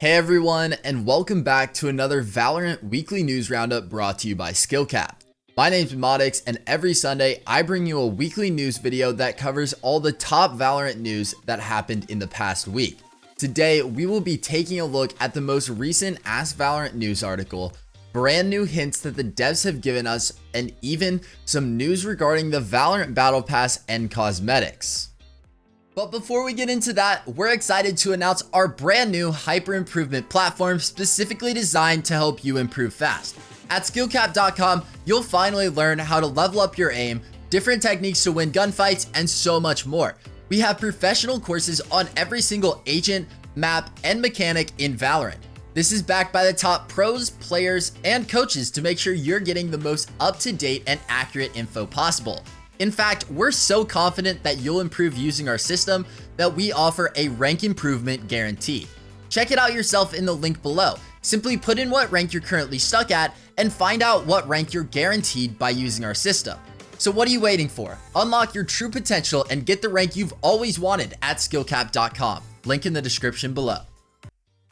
Hey everyone, and welcome back to another Valorant weekly news roundup brought to you by SkillCapped. My name's Modix, and every Sunday I bring you a weekly news video that covers all the top Valorant news that happened in the past week. Today we will be taking a look at the most recent Ask Valorant news article, brand new hints that the devs have given us, and even some news regarding the Valorant Battle Pass and cosmetics. But before we get into that, we're excited to announce our brand new hyper improvement platform specifically designed to help you improve fast. At SkillCapped.com, you'll finally learn how to level up your aim, different techniques to win gunfights, and so much more. We have professional courses on every single agent, map, and mechanic in Valorant. This is backed by the top pros, players, and coaches to make sure you're getting the most up-to-date and accurate info possible. In fact, we're so confident that you'll improve using our system that we offer a rank improvement guarantee. Check it out yourself in the link below. Simply put in what rank you're currently stuck at and find out what rank you're guaranteed by using our system. So what are you waiting for? Unlock your true potential and get the rank you've always wanted at SkillCapped.com. Link in the description below.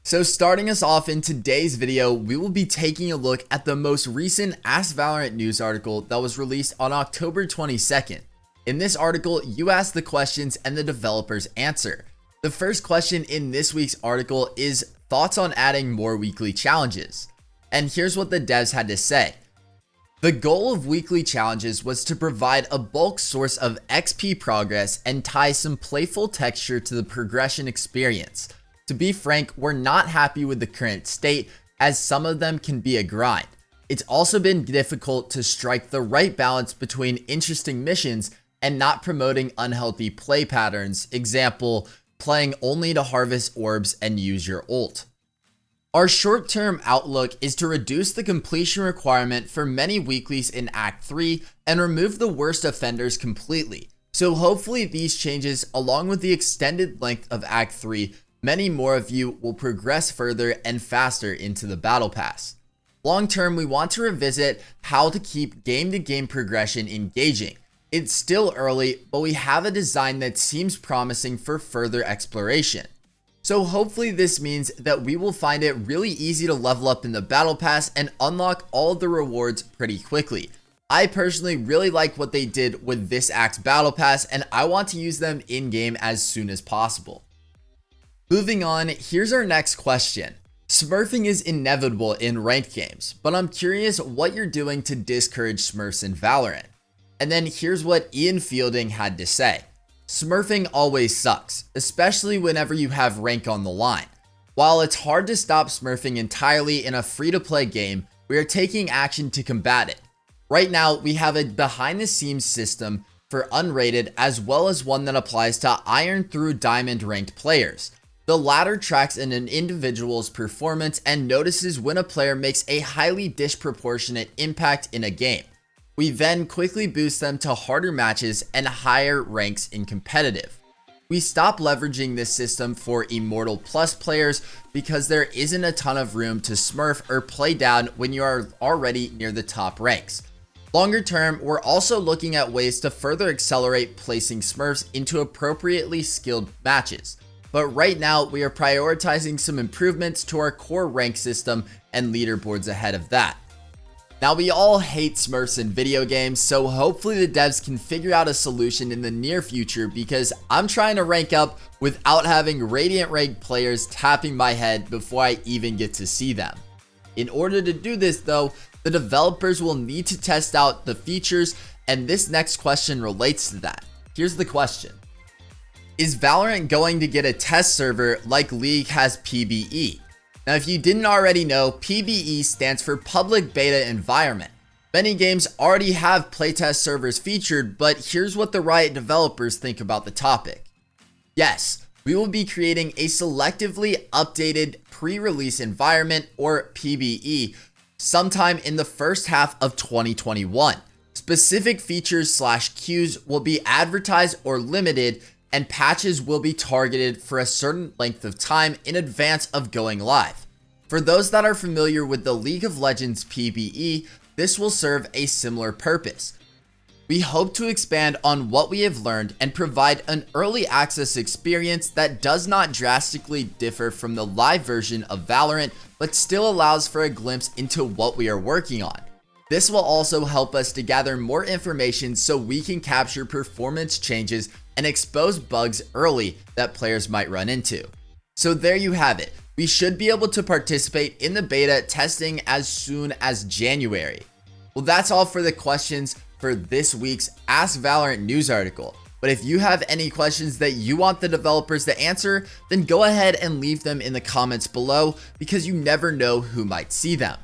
So starting us off in today's video, we will be taking a look at the most recent Ask Valorant news article that was released on October 22nd. In this article, you ask the questions and the developers answer. The first question in this week's article is thoughts on adding more weekly challenges. And here's what the devs had to say. The goal of weekly challenges was to provide a bulk source of XP progress and tie some playful texture to the progression experience. To be frank, we're not happy with the current state, as some of them can be a grind. It's also been difficult to strike the right balance between interesting missions and not promoting unhealthy play patterns, example, playing only to harvest orbs and use your ult. Our short-term outlook is to reduce the completion requirement for many weeklies in Act 3 and remove the worst offenders completely. So hopefully these changes, along with the extended length of Act 3, many more of you will progress further and faster into the Battle Pass. Long term, we want to revisit how to keep game-to-game progression engaging. It's still early, but we have a design that seems promising for further exploration. So hopefully this means that we will find it really easy to level up in the Battle Pass and unlock all of the rewards pretty quickly. I personally really like what they did with this Act's Battle Pass, and I want to use them in-game as soon as possible. Moving on, here's our next question. Smurfing is inevitable in ranked games, but I'm curious what you're doing to discourage Smurfs in Valorant. And then here's what Ian Fielding had to say. Smurfing always sucks, especially whenever you have rank on the line. While it's hard to stop Smurfing entirely in a free-to-play game, we are taking action to combat it. Right now, we have a behind-the-scenes system for unrated as well as one that applies to Iron through Diamond ranked players. The latter tracks an individual's performance and notices when a player makes a highly disproportionate impact in a game. We then quickly boost them to harder matches and higher ranks in competitive. We stop leveraging this system for Immortal Plus players because there isn't a ton of room to smurf or play down when you are already near the top ranks. Longer term, we're also looking at ways to further accelerate placing smurfs into appropriately skilled matches. But right now, we are prioritizing some improvements to our core rank system and leaderboards ahead of that. Now, we all hate Smurfs in video games, so hopefully the devs can figure out a solution in the near future because I'm trying to rank up without having Radiant ranked players tapping my head before I even get to see them. In order to do this though, the developers will need to test out the features, and this next question relates to that. Here's the question. Is Valorant going to get a test server like League has PBE? Now, if you didn't already know, PBE stands for Public Beta Environment. Many games already have playtest servers featured, but here's what the Riot developers think about the topic. Yes, we will be creating a selectively updated pre-release environment, or PBE, sometime in the first half of 2021. Specific features/queues will be advertised or limited, and patches will be targeted for a certain length of time in advance of going live. For those that are familiar with the League of Legends PBE, this will serve a similar purpose. We hope to expand on what we have learned and provide an early access experience that does not drastically differ from the live version of Valorant, but still allows for a glimpse into what we are working on. This will also help us to gather more information so we can capture performance changes and expose bugs early that players might run into. So there you have it. We should be able to participate in the beta testing as soon as January. Well, that's all for the questions for this week's Ask Valorant news article. But if you have any questions that you want the developers to answer, then go ahead and leave them in the comments below because you never know who might see them.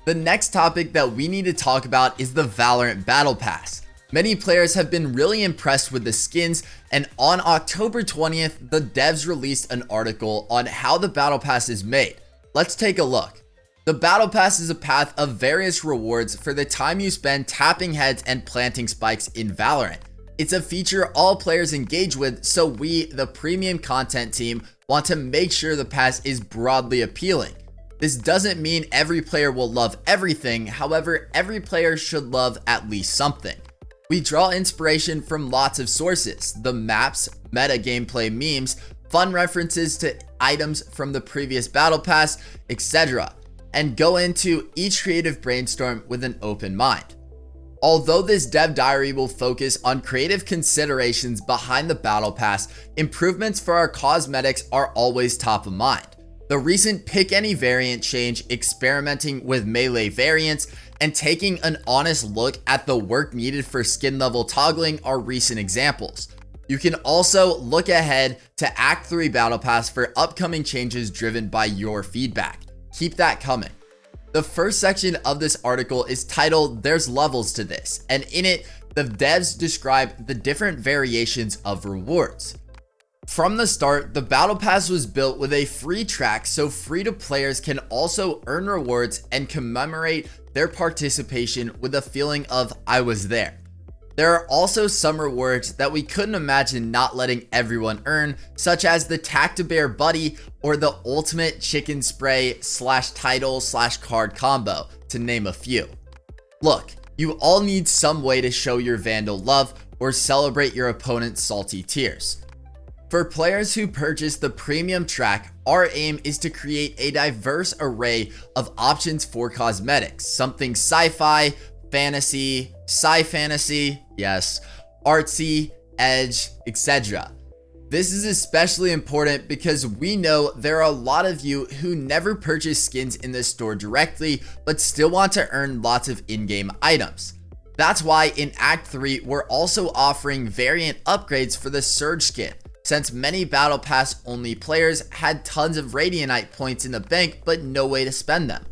The next topic that we need to talk about is the Valorant Battle Pass. Many players have been really impressed with the skins, and on October 20th, the devs released an article on how the Battle Pass is made. Let's take a look. The Battle Pass is a path of various rewards for the time you spend tapping heads and planting spikes in Valorant. It's a feature all players engage with, so we, the premium content team, want to make sure the pass is broadly appealing. This doesn't mean every player will love everything, however, every player should love at least something. We draw inspiration from lots of sources: the maps, meta gameplay memes, fun references to items from the previous Battle Pass, etc., and go into each creative brainstorm with an open mind. Although this dev diary will focus on creative considerations behind the Battle Pass, improvements for our cosmetics are always top of mind. The recent pick any variant change, experimenting with melee variants, and taking an honest look at the work needed for skin level toggling are recent examples. You can also look ahead to Act 3 Battle Pass for upcoming changes driven by your feedback. Keep that coming. The first section of this article is titled "There's Levels to This," and in it, the devs describe the different variations of rewards. From the start, the Battle Pass was built with a free track so free-to-players can also earn rewards and commemorate their participation with a feeling of "I was there." There are also some rewards that we couldn't imagine not letting everyone earn, such as the Tac-to-Bear Buddy or the Ultimate Chicken Spray /title/card combo, to name a few. Look, you all need some way to show your Vandal love or celebrate your opponent's salty tears. For players who purchase the premium track, our aim is to create a diverse array of options for cosmetics, something sci-fi, fantasy, sci-fantasy, yes, artsy, edge, etc. This is especially important because we know there are a lot of you who never purchase skins in the store directly, but still want to earn lots of in-game items. That's why in Act 3, we're also offering variant upgrades for the Surge skin, since many Battle Pass only players had tons of Radianite points in the bank but no way to spend them.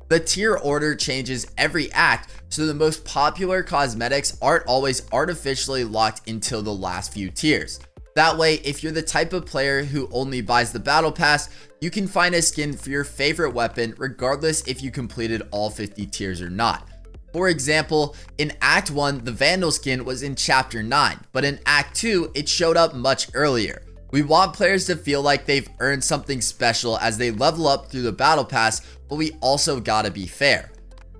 The tier order changes every act, so the most popular cosmetics aren't always artificially locked until the last few tiers. That way, if you're the type of player who only buys the Battle Pass, you can find a skin for your favorite weapon regardless if you completed all 50 tiers or not. For example, in Act 1, the Vandal skin was in Chapter 9, but in Act 2, it showed up much earlier. We want players to feel like they've earned something special as they level up through the Battle Pass, but we also gotta be fair.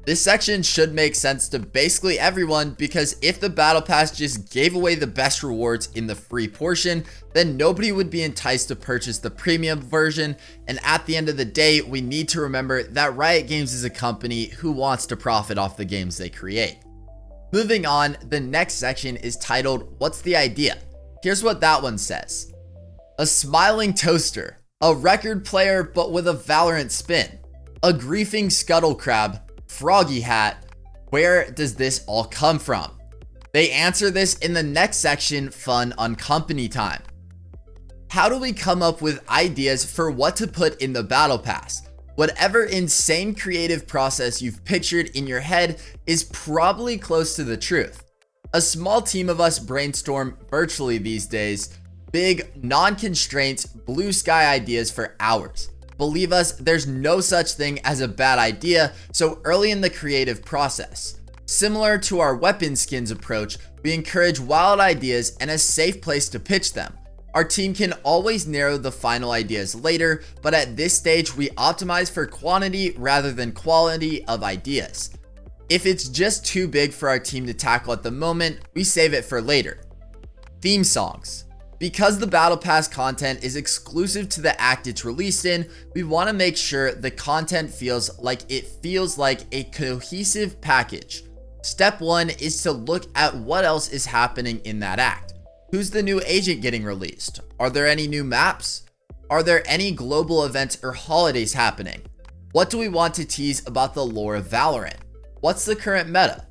This section should make sense to basically everyone, because if the Battle Pass just gave away the best rewards in the free portion, then nobody would be enticed to purchase the premium version, and at the end of the day, we need to remember that Riot Games is a company who wants to profit off the games they create. Moving on, the next section is titled "What's the Idea?" Here's what that one says. A smiling toaster, a record player but with a Valorant spin, a griefing scuttle crab, froggy hat. Where does this all come from? They answer this in the next section, Fun on Company Time. How do we come up with ideas for what to put in the Battle Pass? Whatever insane creative process you've pictured in your head is probably close to the truth. A small team of us brainstorm virtually these days, big, non-constraints, blue sky ideas for hours. Believe us, there's no such thing as a bad idea so early in the creative process. Similar to our weapon skins approach, we encourage wild ideas and a safe place to pitch them. Our team can always narrow the final ideas later, but at this stage we optimize for quantity rather than quality of ideas. If it's just too big for our team to tackle at the moment, we save it for later. Theme songs. Because the Battle Pass content is exclusive to the act it's released in, we want to make sure the content feels like a cohesive package. Step 1 is to look at what else is happening in that act. Who's the new agent getting released? Are there any new maps? Are there any global events or holidays happening? What do we want to tease about the lore of Valorant? What's the current meta?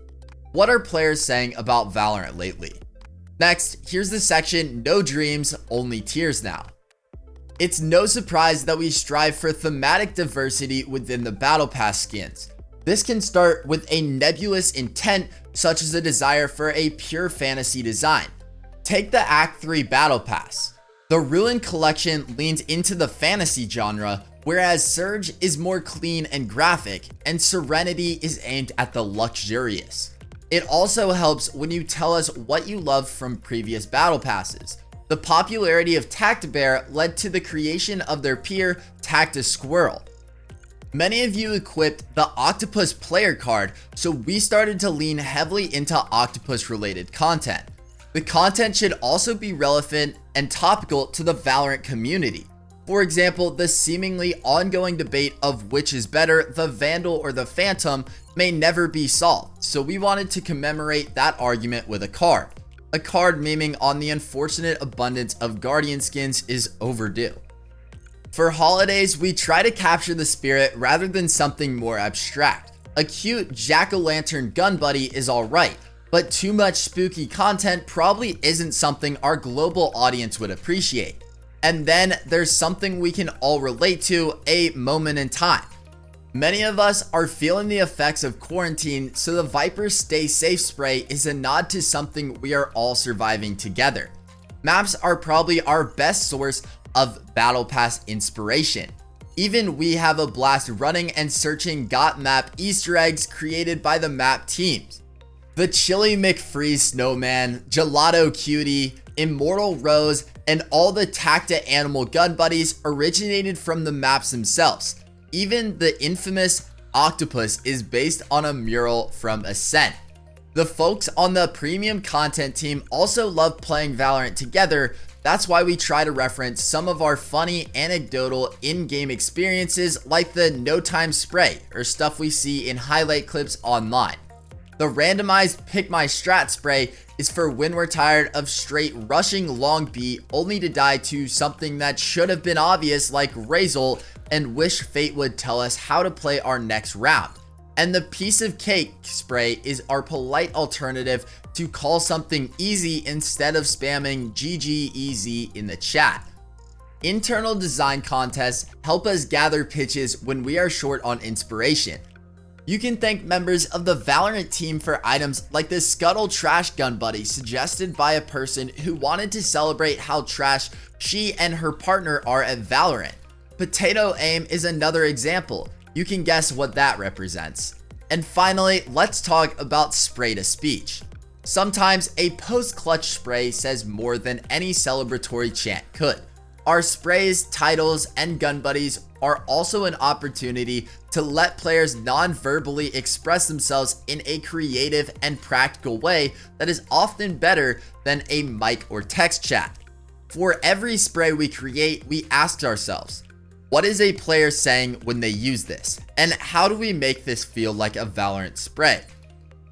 What are players saying about Valorant lately? Next, here's the section No Dreams, Only Tears Now. It's no surprise that we strive for thematic diversity within the Battle Pass skins. This can start with a nebulous intent, such as a desire for a pure fantasy design. Take the Act 3 Battle Pass. The Ruin collection leans into the fantasy genre, whereas Surge is more clean and graphic, and Serenity is aimed at the luxurious. It also helps when you tell us what you love from previous Battle Passes. The popularity of Tactibear led to the creation of their peer, Tactus Squirrel. Many of you equipped the Octopus player card, so we started to lean heavily into Octopus related content. The content should also be relevant and topical to the Valorant community. For example, the seemingly ongoing debate of which is better, the Vandal or the Phantom, may never be solved, so we wanted to commemorate that argument with a card. A card memeing on the unfortunate abundance of Guardian skins is overdue. For holidays, we try to capture the spirit rather than something more abstract. A cute jack-o'-lantern gun buddy is alright, but too much spooky content probably isn't something our global audience would appreciate. And then there's something we can all relate to, a moment in time. Many of us are feeling the effects of quarantine, so the Viper Stay Safe spray is a nod to something we are all surviving together. Maps are probably our best source of Battle Pass inspiration. Even we have a blast running and searching GOT map Easter eggs created by the map teams. The Chili McFreeze Snowman, Gelato Cutie, Immortal Rose, and all the Tacta Animal gun buddies originated from the maps themselves. Even the infamous Octopus is based on a mural from Ascent. The folks on the premium content team also love playing Valorant together. That's why we try to reference some of our funny anecdotal in-game experiences like the No Time Spray or stuff we see in highlight clips online. The randomized Pick My Strat spray is for when we're tired of straight rushing long B only to die to something that should have been obvious like Razor and wish fate would tell us how to play our next round. And the Piece of Cake spray is our polite alternative to call something easy instead of spamming GG easy in the chat. Internal design contests help us gather pitches when we are short on inspiration. You can thank members of the Valorant team for items like the Scuttle Trash Gun Buddy suggested by a person who wanted to celebrate how trash she and her partner are at Valorant. Potato Aim is another example. You can guess what that represents. And finally, let's talk about spray to speech. Sometimes a post-clutch spray says more than any celebratory chant could. Our sprays, titles, and gun buddies are also an opportunity to let players non-verbally express themselves in a creative and practical way that is often better than a mic or text chat. For every spray we create, we ask ourselves, what is a player saying when they use this? And how do we make this feel like a Valorant spray?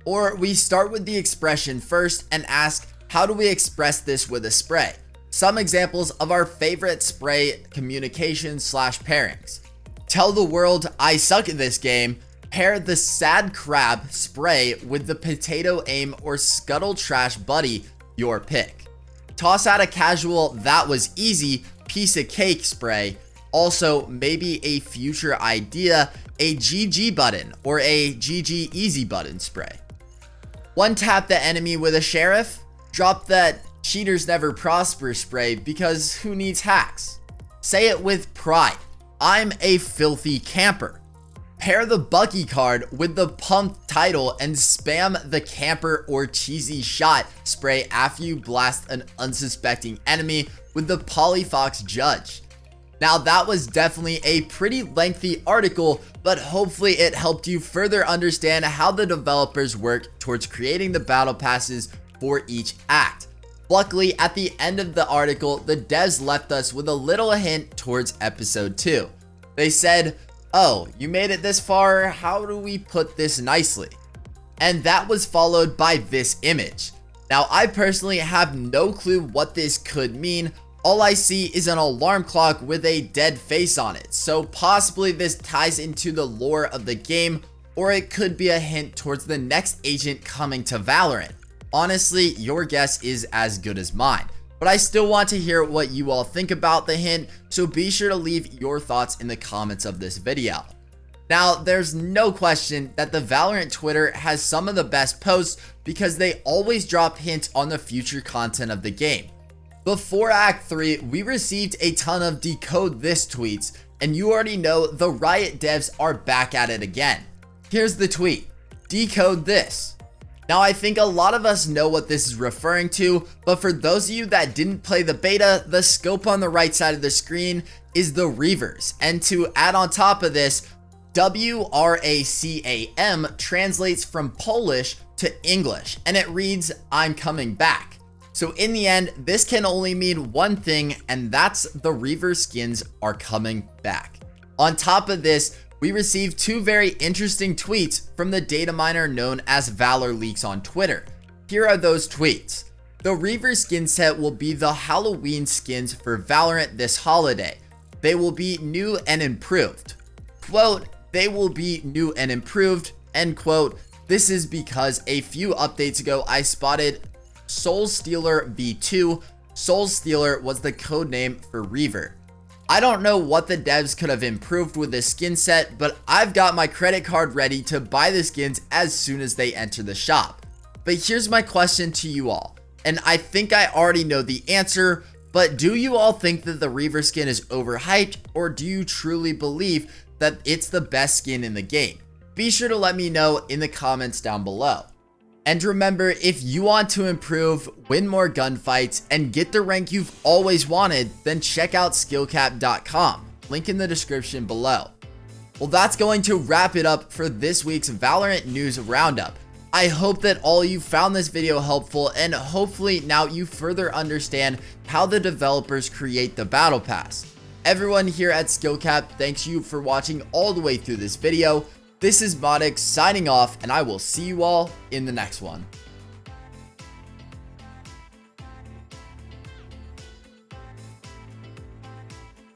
Or we start with the expression first and ask, how do we express this with a spray? Some examples of our favorite spray communication/pairings. Tell the world I suck at this game. Pair the Sad Crab spray with the Potato Aim or Scuttle Trash Buddy, your pick. Toss out a casual that was easy Piece of Cake spray. Also, maybe a future idea, a GG button or a GG easy button spray. One tap the enemy with a sheriff. Drop that cheaters never prosper spray because who needs hacks? Say it with pride. I'm a filthy camper. Pair the Bucky card with the pump title and spam the camper or cheesy shot spray after you blast an unsuspecting enemy with the Polyfox Judge. Now that was definitely a pretty lengthy article, but hopefully it helped you further understand how the developers work towards creating the battle passes for each act. Luckily, at the end of the article, the devs left us with a little hint towards episode 2. They said, "Oh, you made it this far, how do we put this nicely?" And that was followed by this image. Now, I personally have no clue what this could mean. All I see is an alarm clock with a dead face on it, so possibly this ties into the lore of the game, or it could be a hint towards the next agent coming to Valorant. Honestly, your guess is as good as mine, but I still want to hear what you all think about the hint, so be sure to leave your thoughts in the comments of this video. Now, there's no question that the Valorant Twitter has some of the best posts because they always drop hints on the future content of the game. Before Act 3, we received a ton of decode this tweets, and you already know the Riot devs are back at it again. Here's the tweet: decode this. Now, I think a lot of us know what this is referring to, but for those of you that didn't play the beta, the scope on the right side of the screen is the Reavers. And to add on top of this, WRACAM translates from Polish to English, and it reads, "I'm coming back." So in the end, this can only mean one thing, and that's the Reaver skins are coming back. On top of this, we received two very interesting tweets from the data miner known as Valor Leaks on Twitter. Here are those tweets. The Reaver skin set will be the Halloween skins for Valorant this holiday. They will be new and improved. Quote, "They will be new and improved," end quote. This is because a few updates ago I spotted Soul Stealer V2. Soul Stealer was the code name for Reaver. I don't know what the devs could have improved with this skin set, but I've got my credit card ready to buy the skins as soon as they enter the shop. But here's my question to you all, and I think I already know the answer, but do you all think that the Reaver skin is overhyped, or do you truly believe that it's the best skin in the game? Be sure to let me know in the comments down below. And remember, if you want to improve, win more gunfights, and get the rank you've always wanted, then check out SkillCapped.com, link in the description below. Well, that's going to wrap it up for this week's Valorant News Roundup. I hope that all you found this video helpful, and hopefully now you further understand how the developers create the Battle Pass. Everyone here at SkillCapped thanks you for watching all the way through this video. This is Modix signing off, and I will see you all in the next one.